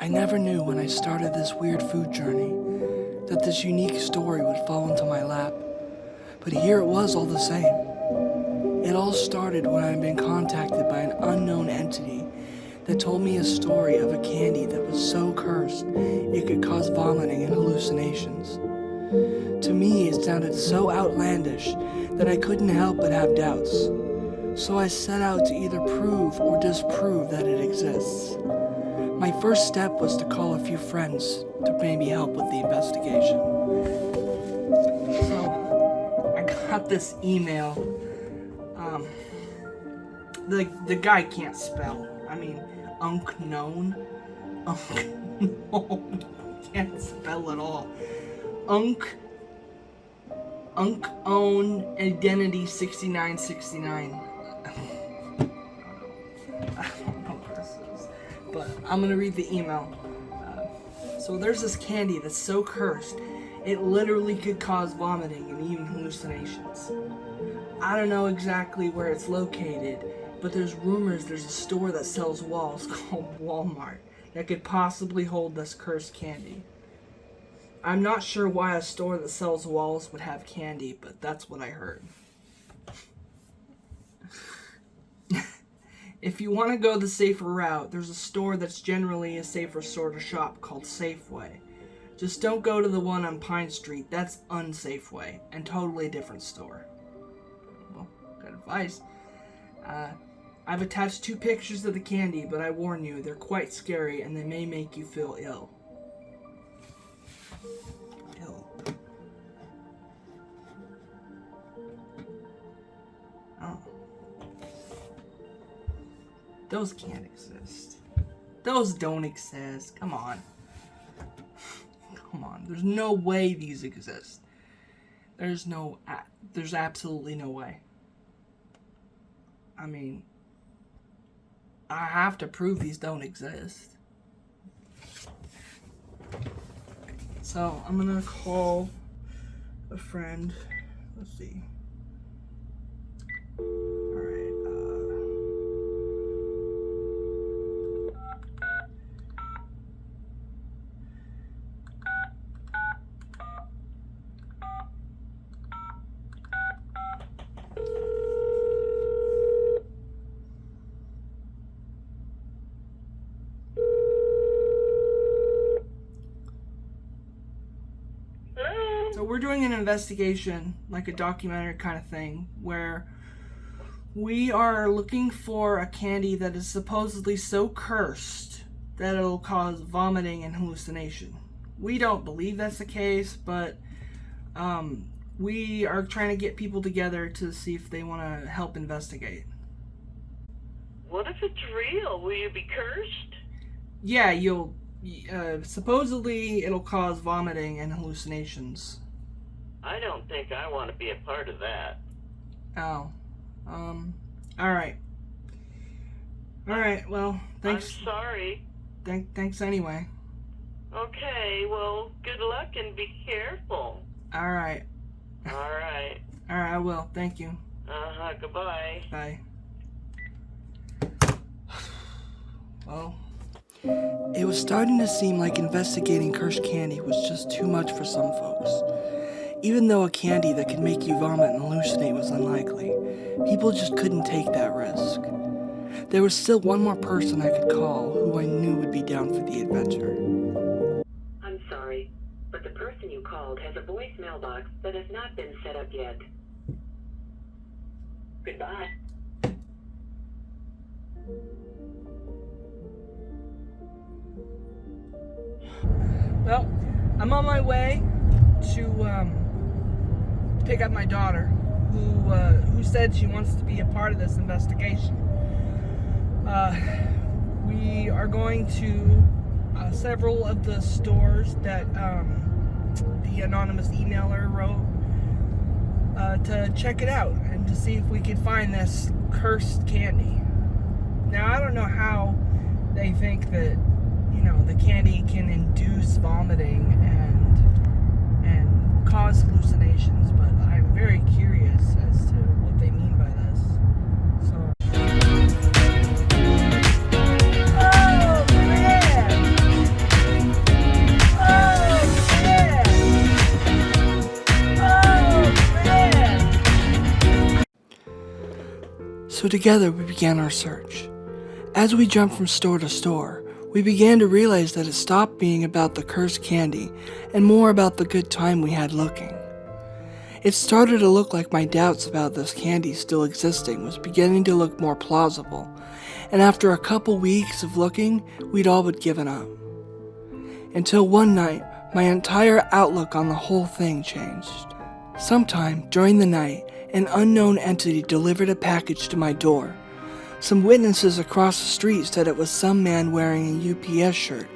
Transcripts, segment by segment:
I never knew when I started this weird food journey that this unique story would fall into my lap. But here it was all the same. It all started when I had been contacted by an unknown entity that told me a story of a candy that was so cursed it could cause vomiting and hallucinations. To me, it sounded so outlandish that I couldn't help but have doubts. So I set out to either prove or disprove that it exists. My first step was to call a few friends to maybe help with the investigation. So, I got this email. The guy can't spell. I mean, unknown. Can't spell at all. Own identity 6969. But I'm gonna read the email. So there's this candy that's so cursed, it literally could cause vomiting and even hallucinations. I don't know exactly where it's located, but there's rumors there's a store that sells walls called Walmart that could possibly hold this cursed candy. I'm not sure why a store that sells walls would have candy, but that's what I heard. If you want to go the safer route, there's a store that's generally a safer sort of shop called Safeway. Just don't go to the one on Pine Street. That's Unsafeway, and totally different store. Well, good advice. I've attached 2 pictures of the candy, but I warn you, they're quite scary and they may make you feel ill. Oh. Those can't exist. Those don't exist. Come on. Come on. There's no way these exist. There's absolutely no way. I mean, I have to prove these don't exist. So, I'm gonna call a friend. Let's see. So we're doing an investigation, like a documentary kind of thing, where we are looking for a candy that is supposedly so cursed that it'll cause vomiting and hallucination. We don't believe that's the case, but we are trying to get people together to see if they want to help investigate. What if it's real? Will you be cursed? Yeah, supposedly it'll cause vomiting and hallucinations. I don't think I want to be a part of that. Oh. Alright. Alright, well, thanks. I'm sorry. Thanks anyway. Okay, well, good luck and be careful. Alright. Alright. Alright, I will. Thank you. Goodbye. Bye. Well, it was starting to seem like investigating cursed candy was just too much for some folks. Even though a candy that could make you vomit and hallucinate was unlikely, people just couldn't take that risk. There was still one more person I could call who I knew would be down for the adventure. I'm sorry, but the person you called has a voicemail box that has not been set up yet. Goodbye. Well, I'm on my way to pick up my daughter, who said she wants to be a part of this investigation. We are going to several of the stores that the anonymous emailer wrote to check it out and to see if we could find this cursed candy. Now, I don't know how they think that, the candy can induce vomiting and cause hallucinations, but I'm very curious as to what they mean by this. So. Oh, man! So together we began our search. As we jumped from store to store, we began to realize that it stopped being about the cursed candy and more about the good time we had looking. It started to look like my doubts about this candy still existing was beginning to look more plausible, and after a couple weeks of looking, we'd all but given up. Until one night, my entire outlook on the whole thing changed. Sometime during the night, an unknown entity delivered a package to my door. Some witnesses across the street said it was some man wearing a UPS shirt,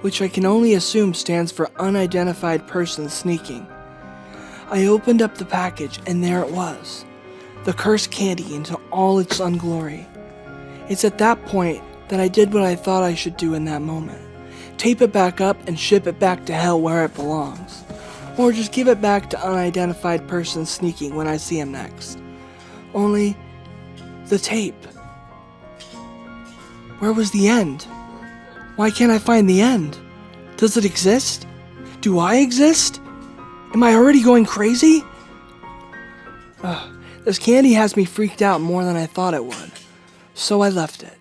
which I can only assume stands for Unidentified Person Sneaking. I opened up the package, and there it was, the cursed candy into all its unglory. It's at that point that I did what I thought I should do in that moment. Tape it back up and ship it back to hell where it belongs. Or just give it back to Unidentified Person Sneaking when I see him next. Only, the tape. Where was the end? Why can't I find the end? Does it exist? Do I exist? Am I already going crazy? This candy has me freaked out more than I thought it would. So I left it.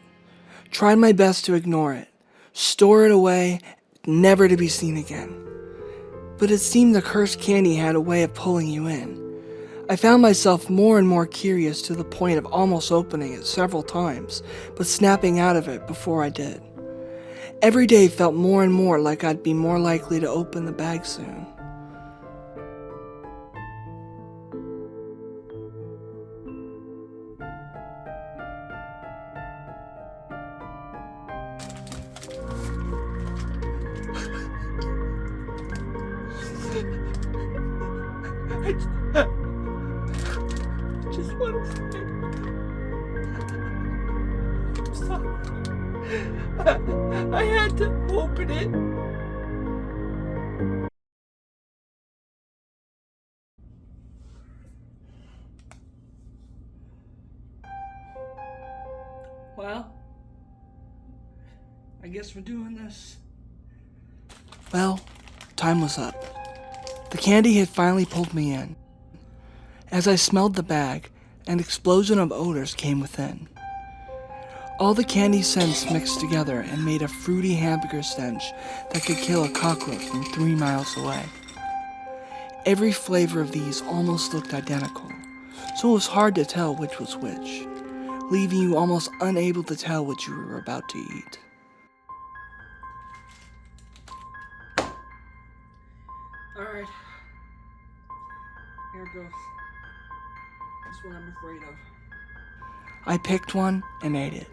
Tried my best to ignore it. Store it away, never to be seen again. But it seemed the cursed candy had a way of pulling you in. I found myself more and more curious to the point of almost opening it several times, but snapping out of it before I did. Every day felt more and more like I'd be more likely to open the bag soon. Just want to say, I'm sorry. I had to open it. Well, I guess we're doing this. Well, time was up. The candy had finally pulled me in. As I smelled the bag, an explosion of odors came within. All the candy scents mixed together and made a fruity hamburger stench that could kill a cockroach from 3 miles away. Every flavor of these almost looked identical, so it was hard to tell which was which, leaving you almost unable to tell what you were about to eat. Alright. Here it goes. That's what I'm afraid of. I picked one and ate it,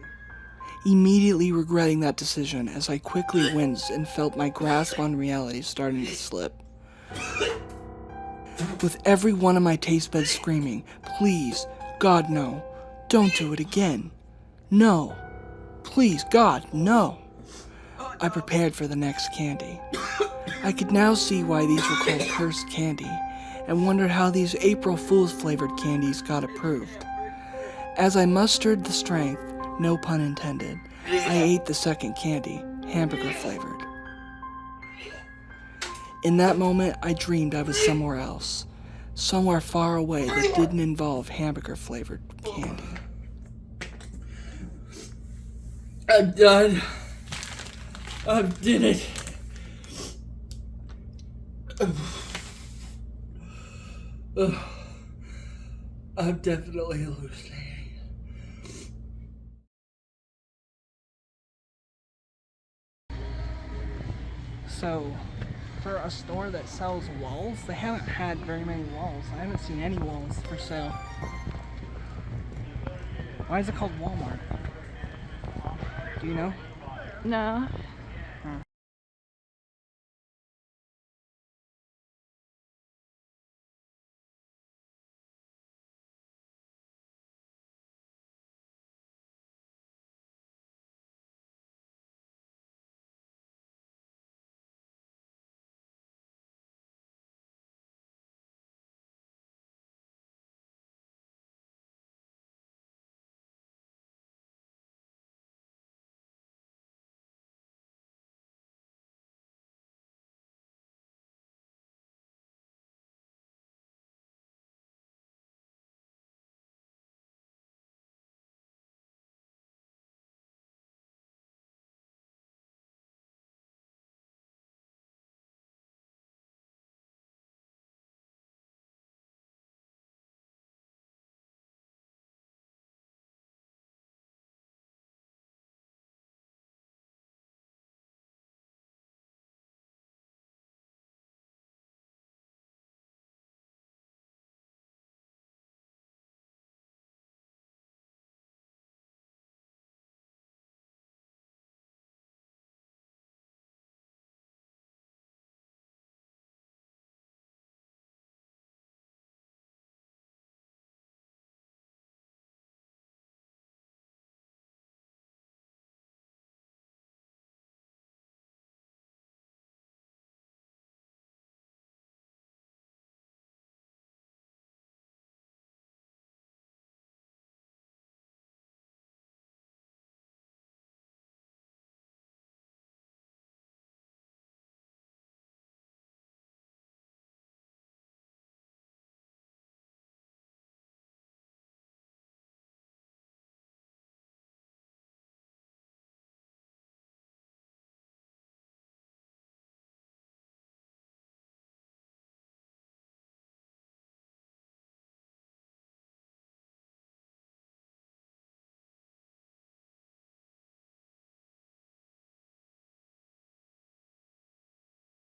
immediately regretting that decision as I quickly winced and felt my grasp on reality starting to slip. With every one of my taste buds screaming, "Please, God, no. Don't do it again. No. Please, God, no." I prepared for the next candy. I could now see why these were called cursed candy, and wondered how these April Fool's flavored candies got approved. As I mustered the strength, no pun intended, I ate the second candy, hamburger flavored. In that moment, I dreamed I was somewhere else, somewhere far away that didn't involve hamburger flavored candy. I'm done. I did it. I'm definitely hallucinating. So, for a store that sells walls, they haven't had very many walls. I haven't seen any walls for sale. Why is it called Walmart? Do you know? No.